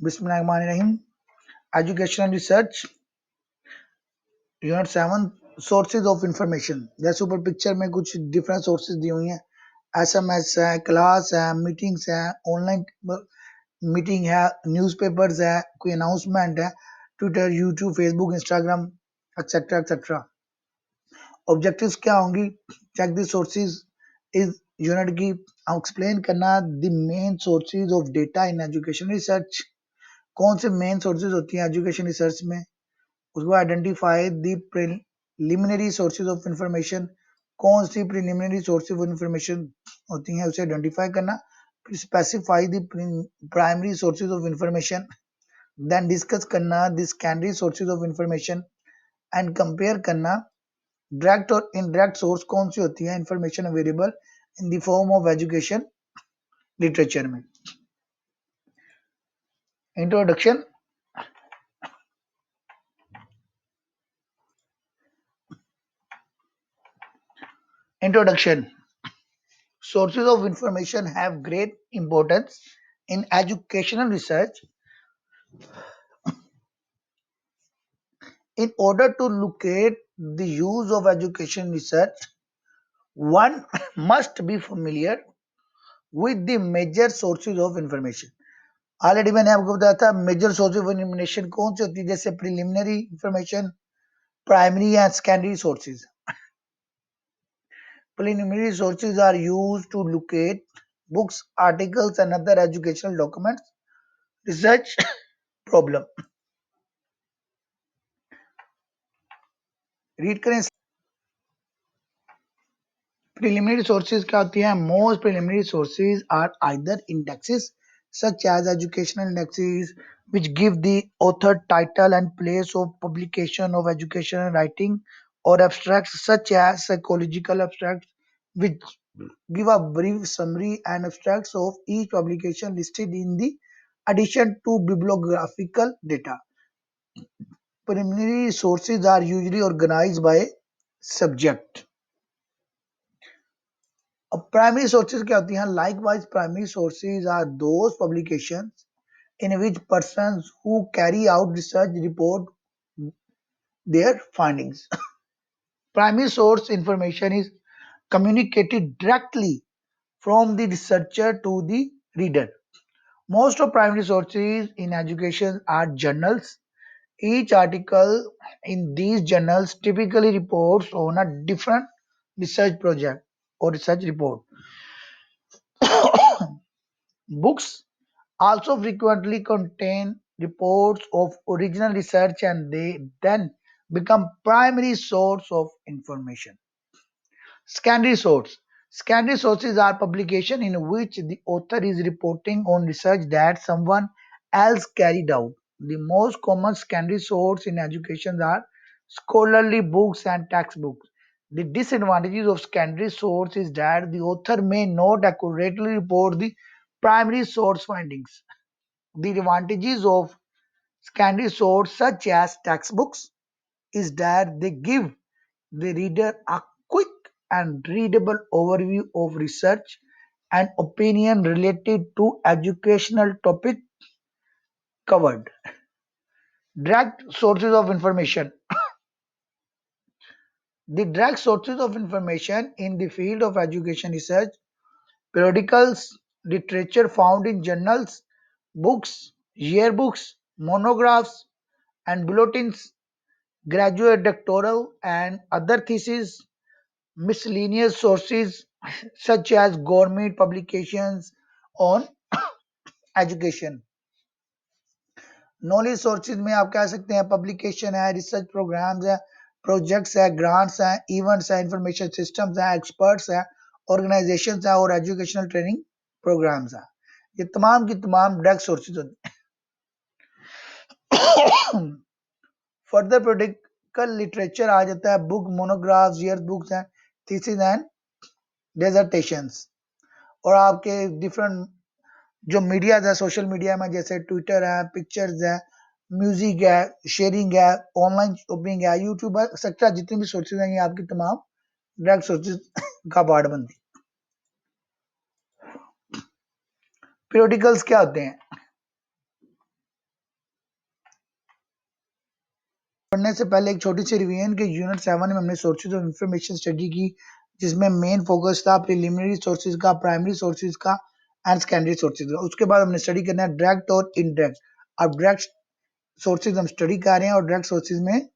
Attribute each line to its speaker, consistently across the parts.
Speaker 1: बिस्मिल्लाहिर्रहमानिर्रहीम। Educational research unit 7 sources of information. जैसे ऊपर पिक्चर में कुछ डिफरेंट सोर्सेज दी हुई हैं, एसएमएस है, क्लास है, मीटिंग्स है, ऑनलाइन मीटिंग है, न्यूज़पेपर्स है, कोई अनाउंसमेंट है, Twitter, YouTube, Facebook, Instagram etcetera etcetera. Objectives क्या होंगी? चेक द सोर्सेज इस यूनिट की एक्सप्लेन करना the main sources of data in education research. कौन से मेन सोर्सेज होती हैं एजुकेशन रिसर्च में, उसको identify the preliminary sources of information. कौन सी प्रिलिमिनरी सोर्सेज ऑफ इंफॉर्मेशन होती हैं उसे आइडेंटिफाई करना। फिर specify the primary sources of information, then discuss करना the secondary sources of information and compare करना डायरेक्ट और इनडायरेक्ट सोर्स कौन सी होती है information available in the form of education literature में। Introduction. Introduction. Sources of information have great importance in educational research. In order to locate the use of education research, one must be familiar with the major sources of information. Already मैंने आपको बताया था major source of information कौन सी होती है, जैसे preliminary information, primary and secondary sources. Preliminary sources are used to locate books, articles and other educational documents, research problem. Read करें। प्रिलिमिनरी सोर्सेज क्या होती हैं? Most preliminary sources are either indexes such as educational indexes which give the author title and place of publication of educational writing, or abstracts such as psychological abstracts which give a brief summary and abstracts of each publication listed in the addition to bibliographical data. Preliminary sources are usually organized by subject. अब primary sources क्या होती हैं? Likewise primary sources are those publications in which persons who carry out research report their findings. Primary source information is communicated directly from the researcher to the reader. Most of primary sources in education are journals. Each article in these journals typically reports on a different research project or research report. Books also frequently contain reports of original research and they then become primary source of information. Secondary source. Secondary sources are publications in which the author is reporting on research that someone else carried out. The most common secondary source in education are scholarly books and textbooks. The disadvantages of secondary source is that the author may not accurately report the primary source findings. The advantages of secondary source such as textbooks is that they give the reader a quick and readable overview of research and opinion related to educational topic covered. Direct sources of information. The direct sources of information in the field of education research: periodicals, literature found in journals, books, yearbooks, monographs, and bulletins, graduate, doctoral, and other theses, miscellaneous sources such as government publications on education. Knowledge sources में आप कह सकते हैं publication है, research programmes है, projects है, grants हैं, events हैं, इंफॉर्मेशन सिस्टम्स हैं, एक्सपर्ट्स हैं, ऑर्गेनाइजेशंस हैं और एजुकेशनल ट्रेनिंग प्रोग्राम्स हैं। ये तमाम की तमाम डायरेक्ट सोर्सेज होते हैं। फर्दर प्रोडिकल लिटरेचर आ जाता है, बुक, मोनोग्राफ्स, ईयर बुक्स हैं, थीसिस एंड डिसर्टेशंस। और आपके डिफरेंट जो मीडिया है, सोशल मीडिया में जैसे ट्विटर है, पिक्चर्स है, म्यूजिक है, शेयरिंग है, ऑनलाइन शॉपिंग है, यूट्यूब है, एक्सेट्रा जितनी भी सोर्सेज हैं ये आपकी तमाम डायरेक्ट सोर्सेज का पार्ट बनती है। पीरियोडिकल्स क्या होते हैं? पढ़ने से पहले एक छोटी सी रिवीजन के यूनिट 7 में हमने सोर्सेज ऑफ इंफॉर्मेशन स्टडी की, जिसमें मेन फोकस था प्रिलिमिनरी सोर्सेज का, प्राइमरी सोर्सेज का एंड सेकेंडरी सोर्सेज का। उसके बाद हमने स्टडी करना है डायरेक्ट और इनडायरेक्ट। अब डायरेक्ट सोर्सेज हम स्टडी कर रहे हैं और डायरेक्ट सोर्सेज में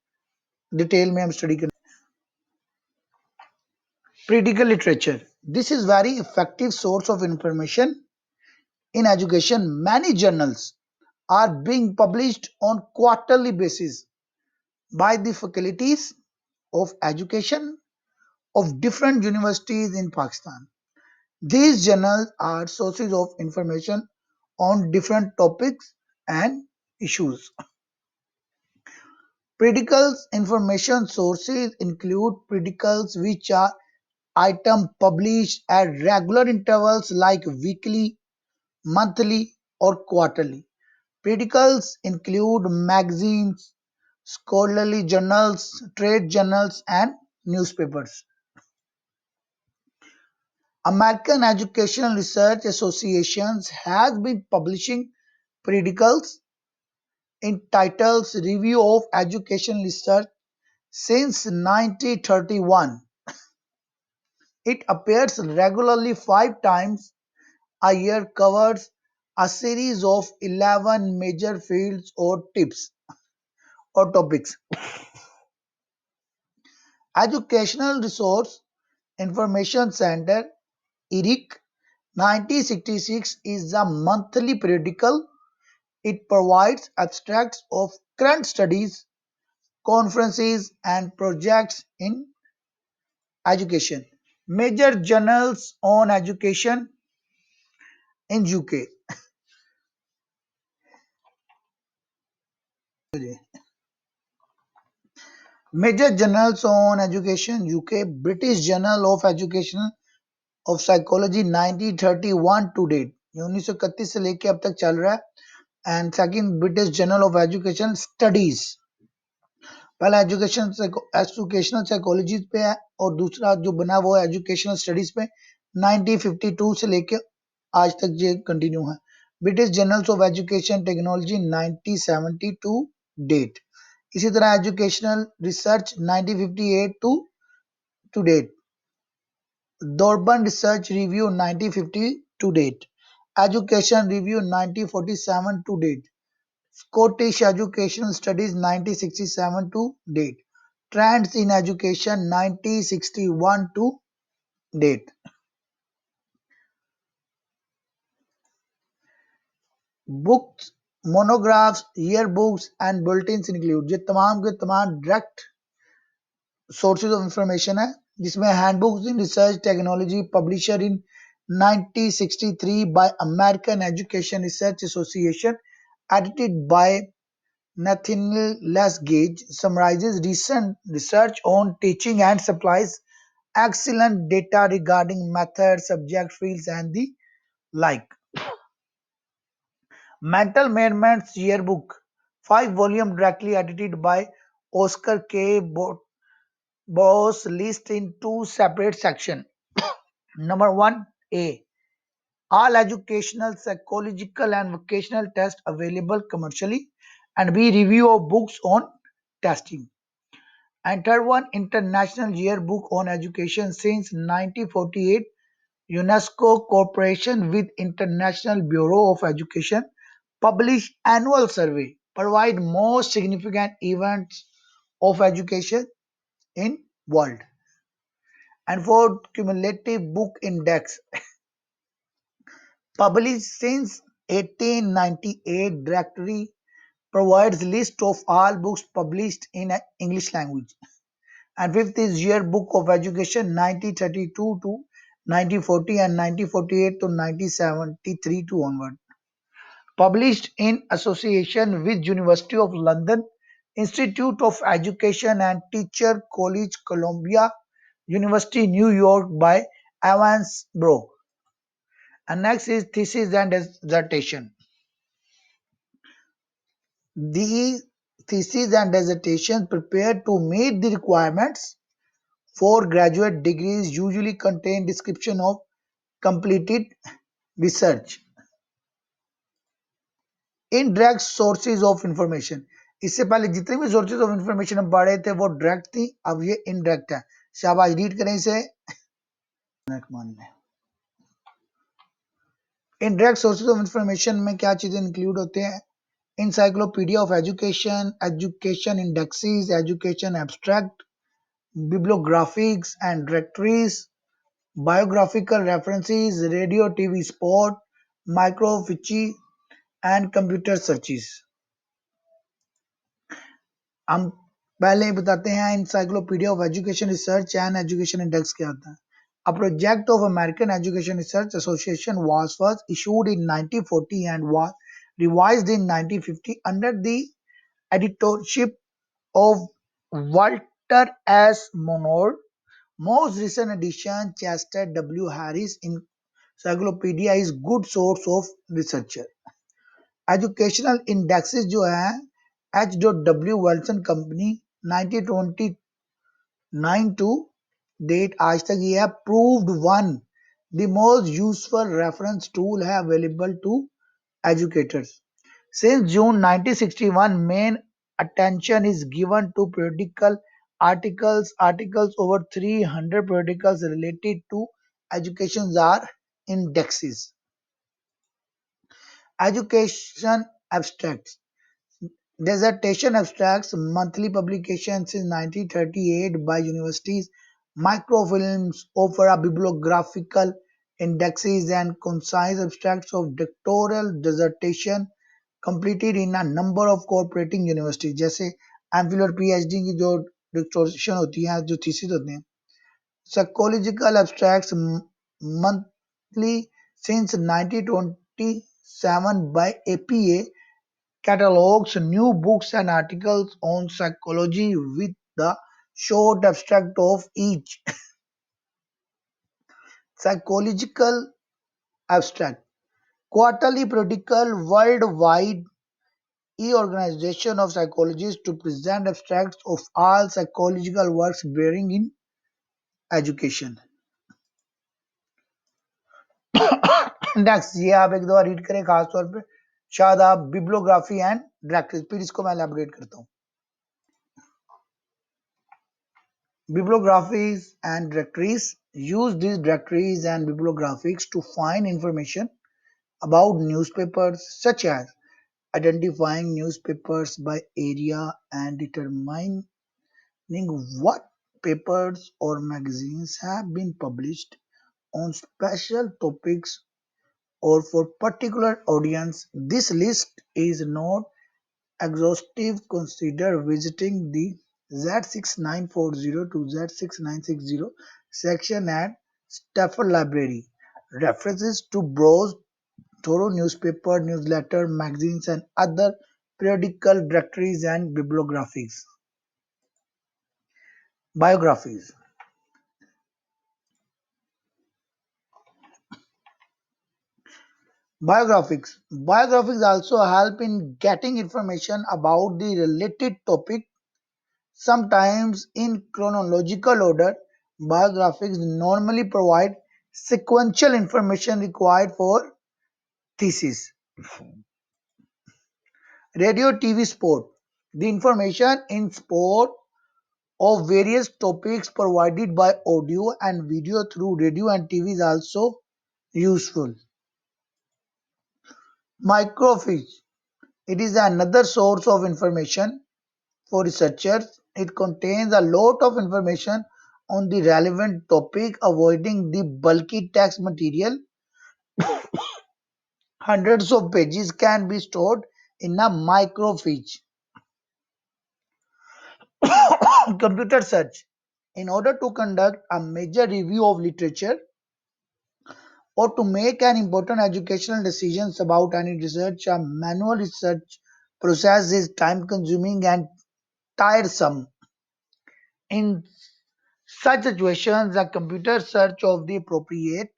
Speaker 1: डिटेल में हम स्टडी करें। Critical literature. This is very effective source of information in education. Many journals are being published on quarterly basis by the faculties of education of different universities in Pakistan. These journals are sources of information on different topics and issues. Periodicals information sources include periodicals which are items published at regular intervals like weekly, monthly, or quarterly. Periodicals include magazines, scholarly journals, trade journals, and newspapers. American Educational Research Associations has been publishing periodicals in titles Review of Education Research since 1931. It appears regularly 5 times a year, covers a series of 11 major fields or tips or topics. Educational Resource Information Center ERIC 1966 is a monthly periodical. It provides abstracts of current studies, conferences, and projects in education. Major journals on education in UK. Major journals on education UK. British Journal of Education of Psychology 1931 to date, ये 1931 से लेके अब तक चल रहा है। And second British journal of education studies, पहला educational psychology पे है और दूसरा जो बना वो है एजुकेशनल स्टडीज पे। 1952 से लेके आज तक ये कंटिन्यू है। British journals of education technology 1972 date. इसी तरह educational research 1958 to date. Dorban Research Review 1950 to date. Education Review 1947 to date. Scottish Educational Studies 1967 to date. Trends in Education 1961 to date. Books, monographs, yearbooks and bulletins include। ये तमाम के तमाम direct sources of information है, जिसमें handbooks in research technology publisher in 1963 by American Education Research Association, edited by Nathaniel Lesgage, summarizes recent research on teaching and supplies excellent data regarding methods, subject fields, and the like. Mental Management's Yearbook, 5 volume directly edited by Oscar K. Bose, list in 2 separate sections. Number 1A. All educational, psychological and vocational tests available commercially, and B. Review of books on testing. And third one, International Yearbook on Education since 1948. UNESCO cooperation with International Bureau of Education publish annual survey, provide most significant events of education in world. And for cumulative book index, published since 1898, directory provides list of all books published in English language. And fifth is Yearbook of Education 1932 to 1940 and 1948 to 1973 to onward. Published in association with University of London, Institute of Education and Teacher College Columbia University New York by Evans Bro. And next is thesis and dissertation. These theses and dissertations prepared to meet the requirements for graduate degrees usually contain description of completed research. Indirect sources of information. इससे पहले जितने भी sources of information हम पढ़ रहे थे वो direct थी, अब ये इनडायरेक्ट है। शाबाश, रीड करें इसे। इनडायरेक्ट सोर्सेज ऑफ इंफॉर्मेशन में क्या चीजें इंक्लूड होते हैं? encyclopedia of education, education indexes, education abstract, bibliographics and directories, biographical references, radio, TV, sport, microfiche and computer searches. हम पहले ही बताते हैं encyclopedia of education research and education index क्या होता है. A project of American Education Research Association was first issued in 1940 and was revised in 1950 under the editorship of Walter S. Monod. Most recent edition, Chester W. Harris Encyclopedia is good source of researcher. Educational indexes जो है H.W. Wilson Company 1929 to date आज तक ये है proved one the most useful reference tool है available to educators. Since June 1961, main attention is given to periodical articles. Articles over 300 periodicals related to education are indexes. Education abstracts. Dissertation abstracts, monthly publications since 1938 by universities. Microfilms offer a bibliographical indexes and concise abstracts of doctoral dissertation completed in a number of cooperating universities. जैसे MPhil और PhD की जो distortion होती है, जो thesis होते हैं. Psychological abstracts monthly since 1927 by APA catalogs new books and articles on psychology with the short abstract of each. Psychological abstract. Quarterly periodical worldwide e-organization of psychologists to present abstracts of all psychological works bearing in education. Next ये आप एक दो read करें, खासतौर पे Shadab bibliography and directories. फिर इसको मैं एलैबोरेट करता हूँ. Bibliographies and directories. Use these directories and bibliographics to find information about newspapers, such as identifying newspapers by area and determining what papers or magazines have been published on special topics or for particular audience. This list is not exhaustive. Consider visiting the Z6940 to Z6960 section at Stafford Library. References to browse thorough newspaper, newsletter, magazines and other periodical directories and bibliographies. Biographies. Biographics. Biographics also help in getting information about the related topic, sometimes in chronological order. Biographics normally provide sequential information required for thesis. Radio, TV, sport. The information in sport of various topics provided by audio and video through radio and TV is also useful. Microfiche. It is another source of information for researchers. It contains a lot of information on the relevant topic, avoiding the bulky text material. Hundreds of pages can be stored in a microfiche. Computer search. In order to conduct a major review of literature or to make an important educational decisions about any research, a manual research process is time consuming and tiresome. In such situations, a computer search of the appropriate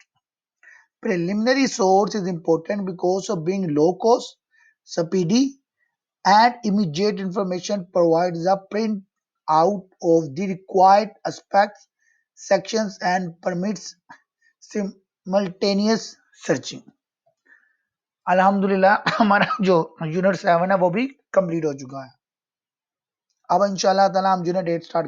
Speaker 1: preliminary source is important because of being low cost, speedy, and immediate. Information provides a print out of the required aspects, sections, and permits simultaneous searching. अल्हम्दुलिल्लाह हमारा जो unit 7 है वो भी complete हो चुका है. अब इंशाल्लाह ताला हम जो है डेट स्टार्ट